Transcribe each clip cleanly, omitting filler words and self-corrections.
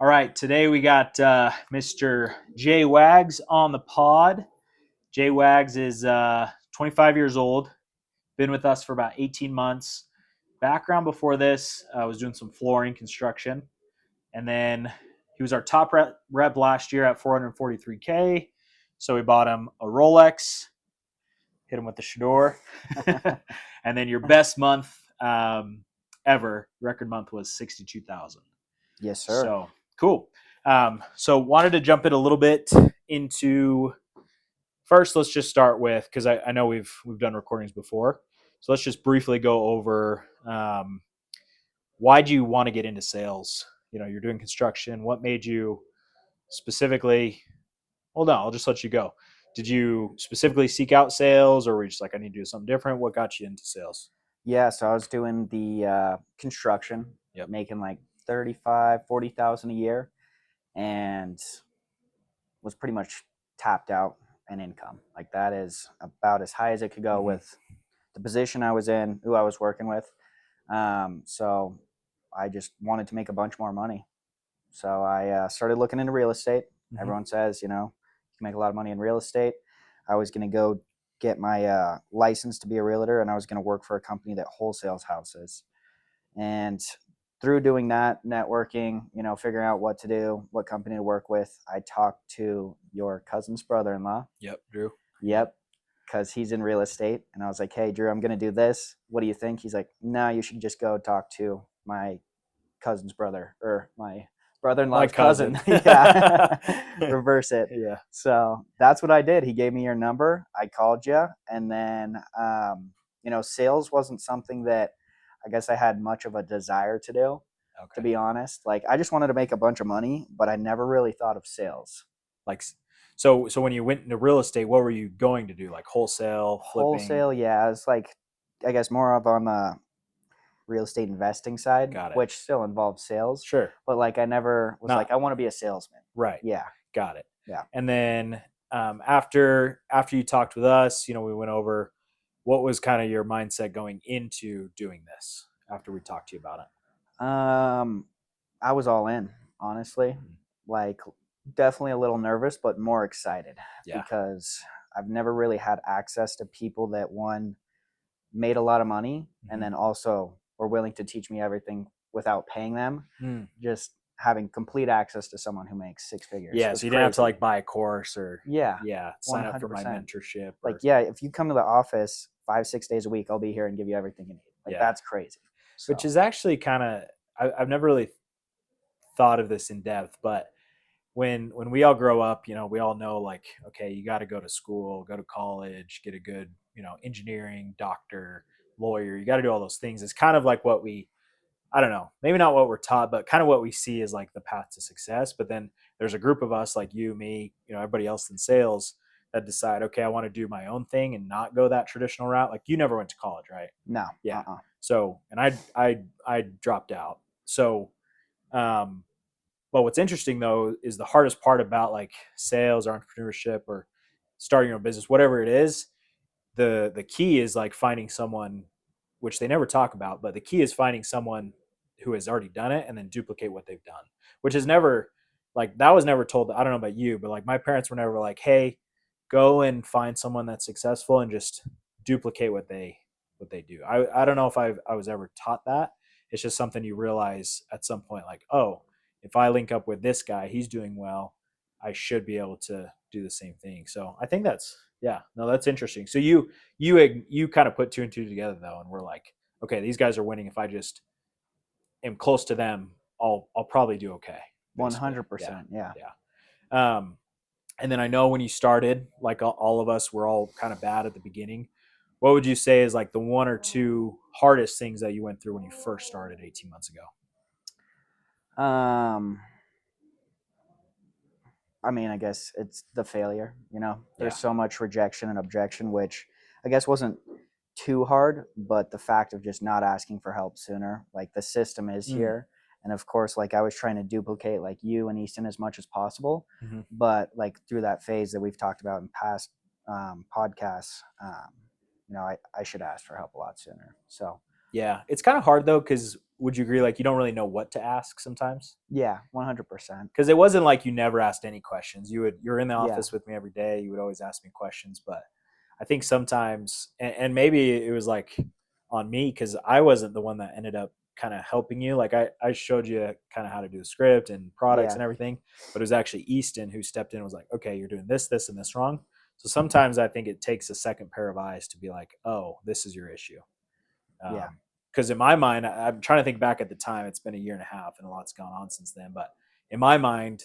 All right, today we got Mr. Jay Wags on the pod. Jay Wags is 25 years old, been with us for about 18 months. Background before this, I was doing some flooring construction, and then he was our top rep last year at 443K. So we bought him a Rolex, hit him with the Shador, and then your best month ever, record month, was 62,000. Yes, sir. So cool. So wanted to jump in a little bit into first. Let's just start with, because I know we've done recordings before. So let's just briefly go over why do you want to get into sales? You know, you're doing construction. What made you specifically? Well, no, I'll just let you go. Did you specifically seek out sales, or were you just like, I need to do something different? What got you into sales? Yeah, so I was doing the construction, Yep. making like 35, 40,000 a year, and was pretty much tapped out in income. Like that is about as high as it could go with the position I was in, who I was working with. So I just wanted to make a bunch more money. So I started looking into real estate. Everyone says, you know, you can make a lot of money in real estate. I was going to go get my license to be a realtor, and I was going to work for a company that wholesales houses. And through doing that, networking, you know, figuring out what to do, what company to work with, I talked to your cousin's brother-in-law. Yep, Drew. Yep, because he's in real estate. And I was like, hey, Drew, I'm going to do this. What do you think? He's like, no, you should just go talk to my cousin's brother, or my brother-in-law's cousin. Yeah. Reverse it. Yeah. So that's what I did. He gave me your number. I called you. And then, you know, sales wasn't something that I guess I had much of a desire to do, to be honest. Like, I just wanted to make a bunch of money, but I never really thought of sales. Like, so when you went into real estate, what were you going to do? Like wholesale, flipping? Wholesale, yeah. It's like, I guess more of on the real estate investing side, Got it. which still involves sales. Sure. But like, I never was like, I want to be a salesman. Right. Yeah. Got it. Yeah. And then after you talked with us, you know, we went over what was kind of your mindset going into doing this after we talked to you about it. I was all in, honestly. Like, definitely a little nervous, but more excited. Yeah. Because I've never really had access to people that, one, made a lot of money, and then also were willing to teach me everything without paying them. Just having complete access to someone who makes six figures. Yeah, so you didn't have to like buy a course or sign up for my 100%. mentorship. Like, yeah, if you come to the office 5-6 days a week, I'll be here and give you everything you need. Like, that's crazy. So. Which is actually kind of, I've never really thought of this in depth, but when we all grow up, you know, we all know, like, okay, you got to go to school, go to college, get a good, you know, engineering, doctor, lawyer. You got to do all those things. It's kind of like what I don't know, maybe not what we're taught, but kind of what we see as like the path to success. But then there's a group of us, like you, me, you know, everybody else in sales, that decide, okay, I want to do my own thing and not go that traditional route. Like, you never went to college, right? No. Yeah. So, and I dropped out. So, but what's interesting though is the hardest part about like sales or entrepreneurship or starting your own business, whatever it is, the key is like finding someone, which they never talk about, but the key is finding someone who has already done it and then duplicate what they've done, which is never, like, that was never told. I don't know about you, but like my parents were never like, hey, go and find someone that's successful and just duplicate what they do. I don't know if I was ever taught that. It's just something you realize at some point, like, oh, if I link up with this guy, he's doing well, I should be able to do the same thing. So I think that's interesting. So you kind of put two and two together though, and we're like, okay, these guys are winning. If I just am close to them, I'll probably do okay. 100%. Yeah. And then I know when you started, like all of us, we're all kind of bad at the beginning. What would you say is like the one or two hardest things that you went through when you first started 18 months ago? I mean, I guess it's the failure, you know. There's so much rejection and objection, which I guess wasn't too hard, but the fact of just not asking for help sooner. Like, the system is here. And of course, like, I was trying to duplicate like you and Easton as much as possible. But like through that phase that we've talked about in past podcasts, you know, I should ask for help a lot sooner. So Yeah, it's kind of hard though, because would you agree, like, you don't really know what to ask sometimes? Yeah, 100%. Because it wasn't like you never asked any questions. You're in the Yeah, office with me every day. You would always ask me questions, but I think sometimes, and maybe it was like on me because I wasn't the one that ended up kind of helping you. Like I showed you kind of how to do the script and products yeah, and everything, but it was actually Easton who stepped in and was like, okay, you're doing this, this, and this wrong. So sometimes I think it takes a second pair of eyes to be like, oh, this is your issue. yeah, Because in my mind, I'm trying to think back at the time. It's been a year and a half, and a lot's gone on since then. But in my mind,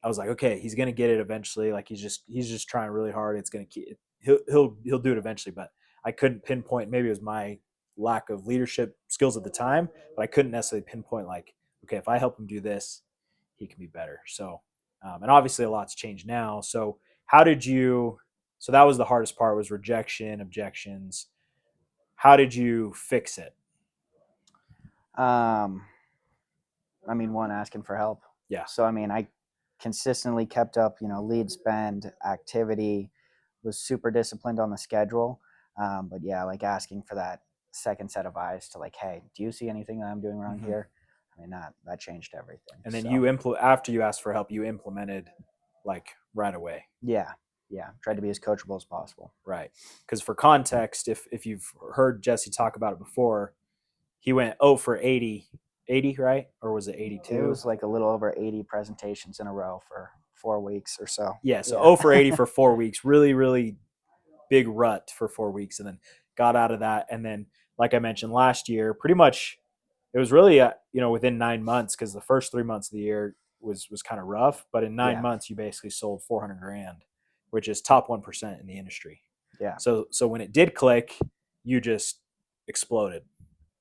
I was like, okay, he's gonna get it eventually. Like he's just trying really hard. It's gonna keep. He'll do it eventually. But I couldn't pinpoint. Maybe it was my lack of leadership skills at the time, but I couldn't necessarily pinpoint like, okay, if I help him do this, he can be better. So, and obviously a lot's changed now. So how did you? So that was the hardest part, was rejection, objections. How did you fix it? um I mean, one, asking for help. Yeah. So I mean, I consistently kept up, lead spend activity, was super disciplined on the schedule. But yeah, like asking for that second set of eyes to like, hey, do you see anything that I'm doing wrong Mm-hmm. here? I mean, that changed everything. And then So after you asked for help, you implemented like right away. yeah, yeah, tried to be as coachable as possible. Right. Because for context, if you've heard Jesse talk about it before, he went 0 for 80, right? Or was it It 82? was like a little over 80 presentations in a row for 4 weeks or so. Yeah. So Yeah. 0 for 80 for 4 weeks, really, really big rut for 4 weeks. And then got out of that. And then, like I mentioned last year, pretty much it was really, within 9 months, because the first 3 months of the year was kind of rough. But in nine Yeah. months, you basically sold 400 grand, which is top 1% in the industry. Yeah. So when it did click, you just exploded,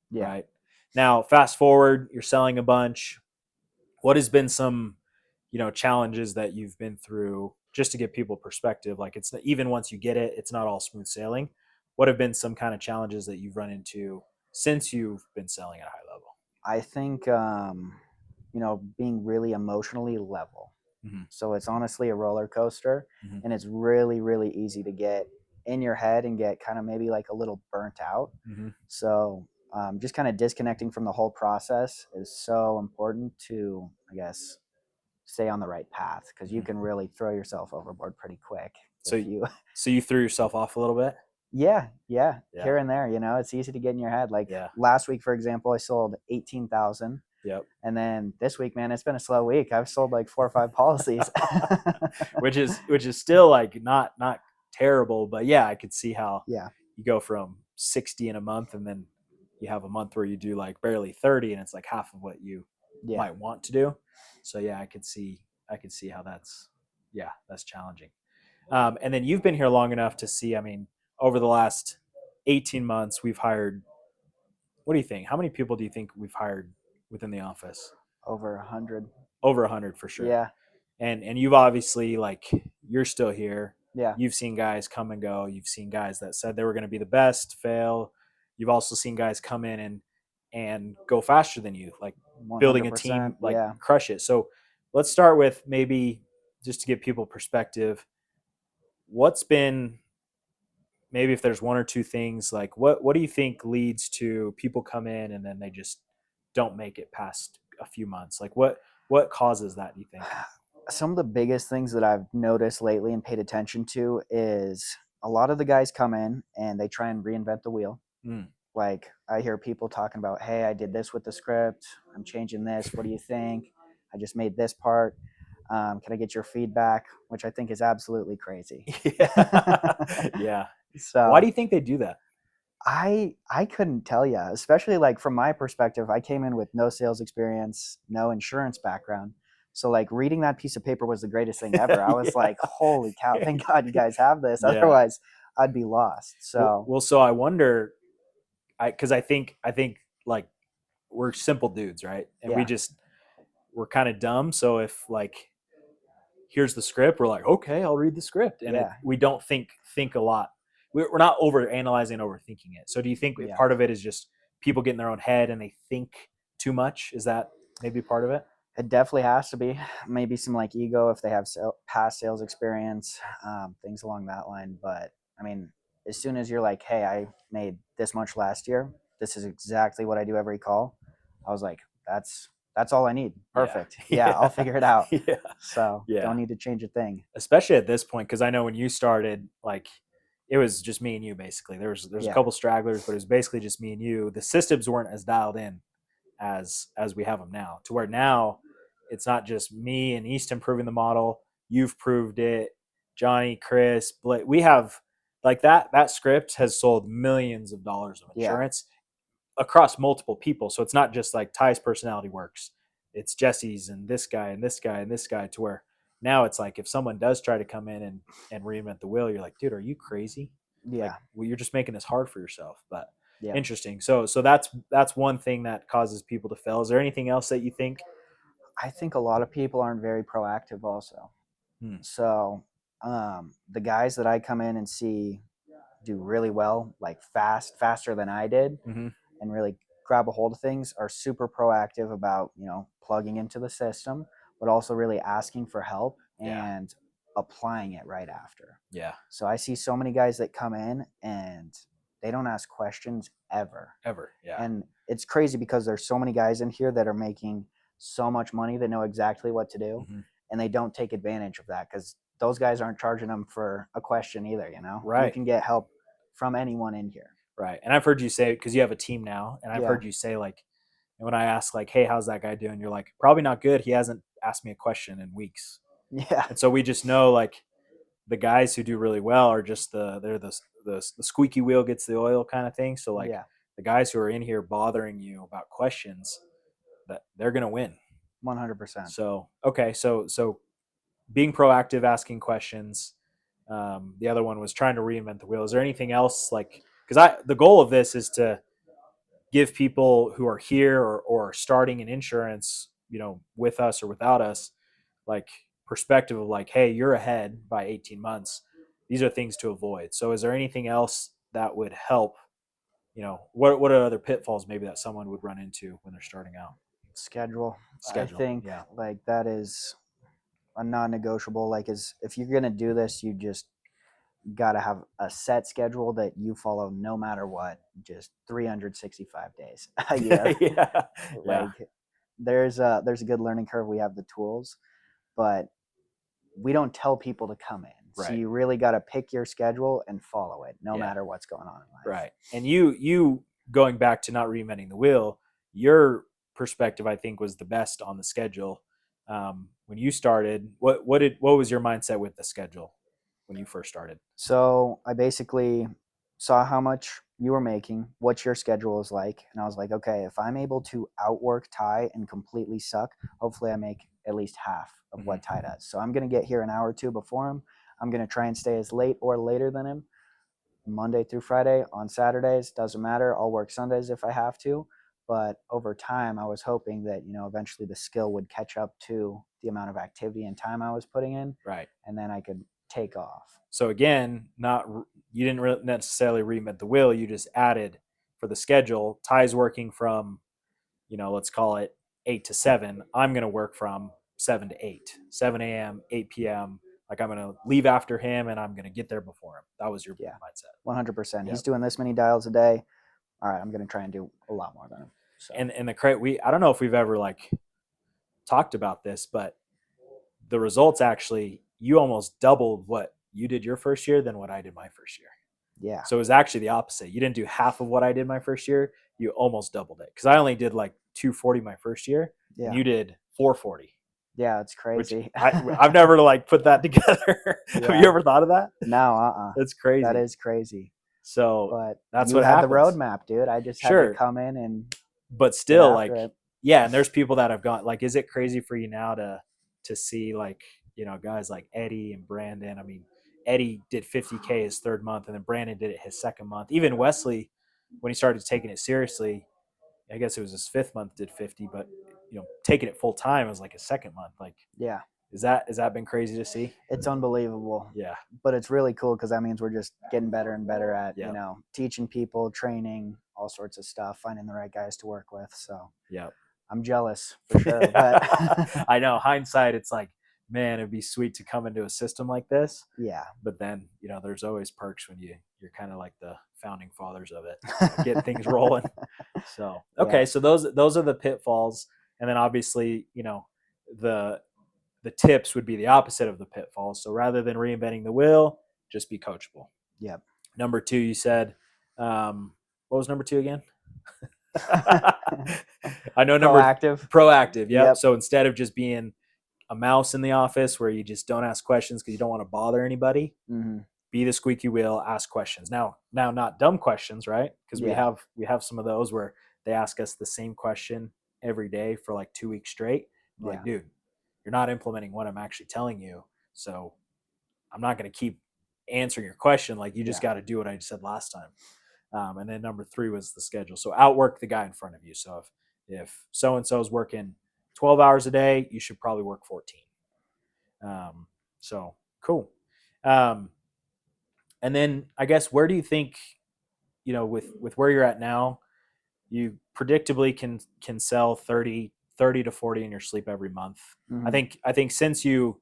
Yeah. right? Now, fast forward, you're selling a bunch. What has been some, challenges that you've been through, just to give people perspective? Like, it's even once you get it, it's not all smooth sailing. What have been some kind of challenges that you've run into since you've been selling at a high level? I think being really emotionally level. Mm-hmm. So it's honestly a roller coaster, Mm-hmm. and it's really, really easy to get in your head and get kind of maybe like a little burnt out. Mm-hmm. So just kind of disconnecting from the whole process is so important to, I guess, stay on the right path, because you Mm-hmm. can really throw yourself overboard pretty quick So, if you so you threw yourself off a little bit. yeah, yeah, Yeah. here and there, it's easy to get in your head. Like Yeah. last week, for example, I sold 18,000. Yep. And then this week, man, it's been a slow week. I've sold like 4 or 5 policies. which is still like not terrible, but yeah, I could see how Yeah, you go from 60 in a month, and then you have a month where you do like barely 30, and it's like half of what you yeah, might want to do. So yeah, I could see how that's challenging. And then you've been here long enough to see, I mean, over the last 18 months, we've hired, what do you think? How many people do you think we've hired within the office? over 100. Over 100 for sure. Yeah, And you've obviously, like, you're still here. yeah, You've seen guys come and go. You've seen guys that said they were going to be the best fail. You've also seen guys come in and go faster than you, like building a team, 100%. like Yeah. crush it. So let's start with, maybe just to give people perspective, what's been, maybe if there's one or two things, like what do you think leads to people come in and then they just don't make it past a few months? Like what causes that, do you think? Some of the biggest things that I've noticed lately and paid attention to is a lot of the guys come in and they try and reinvent the wheel. Mm. Like I hear people talking about, hey, I did this with the script. I'm changing this. What do you think? I just made this part. Can I get your feedback? Which I think is absolutely crazy. Yeah. Yeah. So Why do you think they do that? I couldn't tell you, especially like from my perspective. I came in with no sales experience, no insurance background. So like reading that piece of paper was the greatest thing ever. I was Yeah. like, holy cow, thank God you guys have this. Yeah. Otherwise I'd be lost. So Well, so I wonder, because I think like we're simple dudes, right? And yeah, we're kind of dumb. So if, like, here's the script, we're like, okay, I'll read the script, and yeah, we don't think a lot. We're not over analyzing, overthinking it. So do you think yeah. part of it is just people get in their own head and they think too much? Is that maybe part of it? It definitely has to be. Maybe some like ego if they have past sales experience, things along that line. But I mean, as soon as you're like, hey, I made this much last year, this is exactly what I do every call. I was like, that's all I need. Yeah. Perfect. Yeah, I'll figure it out. Yeah. So Yeah. don't need to change a thing. Especially at this point, because I know when you started, like it was just me and you basically. There's a Yeah. couple stragglers, but it was basically just me and you. The systems weren't as dialed in as we have them now. To where now it's not just me and Easton proving the model. You've proved it, Johnny, Chris, Blake. We have like that script has sold millions of dollars of Yeah. insurance across multiple people. So it's not just like Ty's personality works. It's Jesse's and this guy and this guy and this guy, to where now it's like if someone does try to come in and reinvent the wheel, you're like, dude, are you crazy? Yeah. Like, well, you're just making this hard for yourself. But Yeah. interesting. So that's one thing that causes people to fail. Is there anything else that you think? I think a lot of people aren't very proactive also. So the guys that I come in and see do really well, like faster than I did, Mm-hmm. and really grab a hold of things, are super proactive about, plugging into the system, but also really asking for help and applying it right after. Yeah. So I see so many guys that come in and they don't ask questions ever. Yeah. And it's crazy because there's so many guys in here that are making so much money that know exactly what to do, and they don't take advantage of that because those guys aren't charging them for a question either. Right. You can get help from anyone in here. Right. And I've heard you say, because you have a team now, and I've heard you say, like, when I ask, like, hey, how's that guy doing? You're like, probably not good. He hasn't asked me a question in weeks. Yeah. And so we just know, like, the guys who do really well are just they're the squeaky wheel gets the oil kind of thing. So like the guys who are in here bothering you about questions, that they're gonna win. 100%. So okay, so being proactive, asking questions. The other one was trying to reinvent the wheel. Is there anything else, like, because the goal of this is to give people who are here or starting in insurance, with us or without us, like perspective of like, hey, you're ahead by 18 months. These are things to avoid. So is there anything else that would help? What are other pitfalls maybe that someone would run into when they're starting out? Schedule. I think like that is a non-negotiable. Like, if you're gonna do this, you just gotta have a set schedule that you follow no matter what, just 365 days a year. Like, there's a good learning curve. We have the tools, but we don't tell people to come in. Right. So you really got to pick your schedule and follow it no matter what's going on in life. Right. And you going back to not reinventing the wheel, your perspective, I think, was the best on the schedule. When you started, what was your mindset with the schedule when you first started? So I basically saw how much you were making, what your schedule is like, and I was like, okay, if I'm able to outwork Ty and completely suck, hopefully I make at least half of what Ty does. So I'm going to get here an hour or two before him. I'm going to try and stay as late or later than him, Monday through Friday. On Saturdays, doesn't matter. I'll work Sundays if I have to. But over time, I was hoping that, eventually the skill would catch up to the amount of activity and time I was putting in. Right. And then I could take off. So again, you didn't necessarily reinvent the wheel. You just added for the schedule. Ty's working from, let's call it 8 to 7. I'm going to work from 7 to 8, 7 a.m., 8 p.m. Like, I'm going to leave after him and I'm going to get there before him. That was your mindset. 100%. Yep. He's doing this many dials a day. All right, I'm going to try and do a lot more than him. So. And I don't know if we've ever like talked about this, but the results actually, you almost doubled what you did your first year than what I did my first year. Yeah. So it was actually the opposite. You didn't do half of what I did my first year. You almost doubled it. Because I only did like 240 my first year. Yeah. And you did 440. Yeah, it's crazy. I've never like put that together. Yeah. Have you ever thought of that? No, That's crazy. That is crazy. So but that's you what had happens. The roadmap, dude. I just had to come in and. But still, like, yeah. And there's people that have gone. Like, is it crazy for you now to see, like, guys like Eddie and Brandon? I mean, Eddie did 50K his third month, and then Brandon did it his second month. Even Wesley, when he started taking it seriously, I guess it was his fifth month, did 50, but taking it full time was like his second month. Like, yeah, has that been crazy to see? It's unbelievable. Yeah, but it's really cool because that means we're just getting better and better at teaching people, training, all sorts of stuff, finding the right guys to work with. So yeah, I'm jealous for sure. But I know, hindsight, it's like, man, it'd be sweet to come into a system like this. Yeah. But then, there's always perks when you're kind of like the founding fathers of it, getting things rolling. So okay, Yeah. so those are the pitfalls, and then obviously, the tips would be the opposite of the pitfalls. So rather than reinventing the wheel, just be coachable. Yep. Number 2, you said, what was number 2 again? I know proactive. Yep. Yep. So instead of just being a mouse in the office where you just don't ask questions because you don't want to bother anybody, Mm-hmm. be the squeaky wheel, ask questions. Now not dumb questions, right? Because Yeah. we have some of those where they ask us the same question every day for like 2 weeks straight. I'm like, dude, you're not implementing what I'm actually telling you. So I'm not going to keep answering your question. Like, you just got to do what I said last time. And then number 3 was the schedule. So outwork the guy in front of you. So if so-and-so is working 12 hours a day, you should probably work 14. So cool. And then I guess, where do you think, with where you're at now, you predictably can sell 30 to 40 in your sleep every month. Mm-hmm. I think since you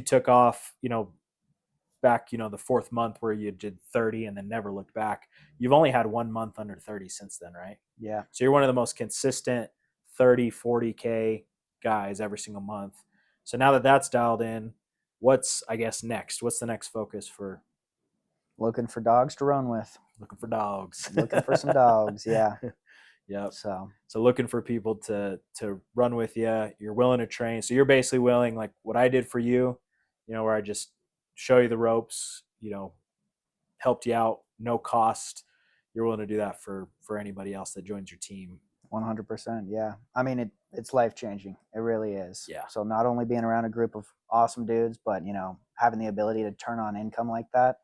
took off, back, the 4th month where you did 30 and then never looked back, you've only had 1 month under 30 since then, right? Yeah. So you're one of the most consistent 30, 40K guys every single month. So now that that's dialed in, what's, I guess, next? What's the next focus for? Looking for dogs to run with. Looking for dogs. Looking for some dogs, yeah. Yep. So looking for people to run with you. You're willing to train. So you're basically willing, like what I did for you, where I just show you the ropes, helped you out, no cost. You're willing to do that for anybody else that joins your team. 100%. Yeah. I mean, it's life-changing. It really is. Yeah. So not only being around a group of awesome dudes, but, having the ability to turn on income like that,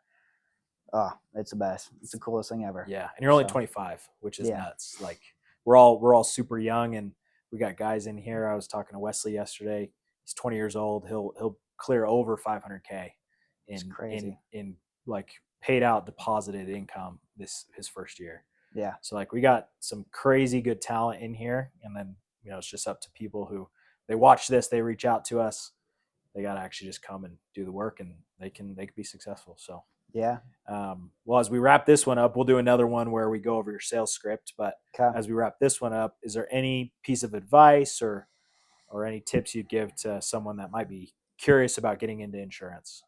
oh, it's the best. It's the coolest thing ever. Yeah. And you're only 25, which is nuts. Like, we're all super young, and we got guys in here. I was talking to Wesley yesterday. He's 20 years old. He'll clear over 500K in like paid out deposited income his first year. Yeah. So like, we got some crazy good talent in here, and then, it's just up to people who, they watch this, they reach out to us. They got to actually just come and do the work, and they can be successful. So yeah. Well, as we wrap this one up, we'll do another one where we go over your sales script. But as we wrap this one up, is there any piece of advice or any tips you'd give to someone that might be curious about getting into insurance?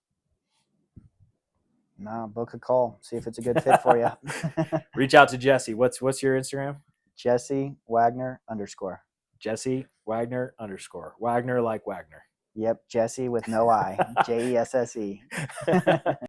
No, book a call. See if it's a good fit for you. Reach out to Jesse. What's your Instagram? Jesse Wagner _. Jesse Wagner _ Wagner like Wagner. Yep. Jesse with no I. JESSE.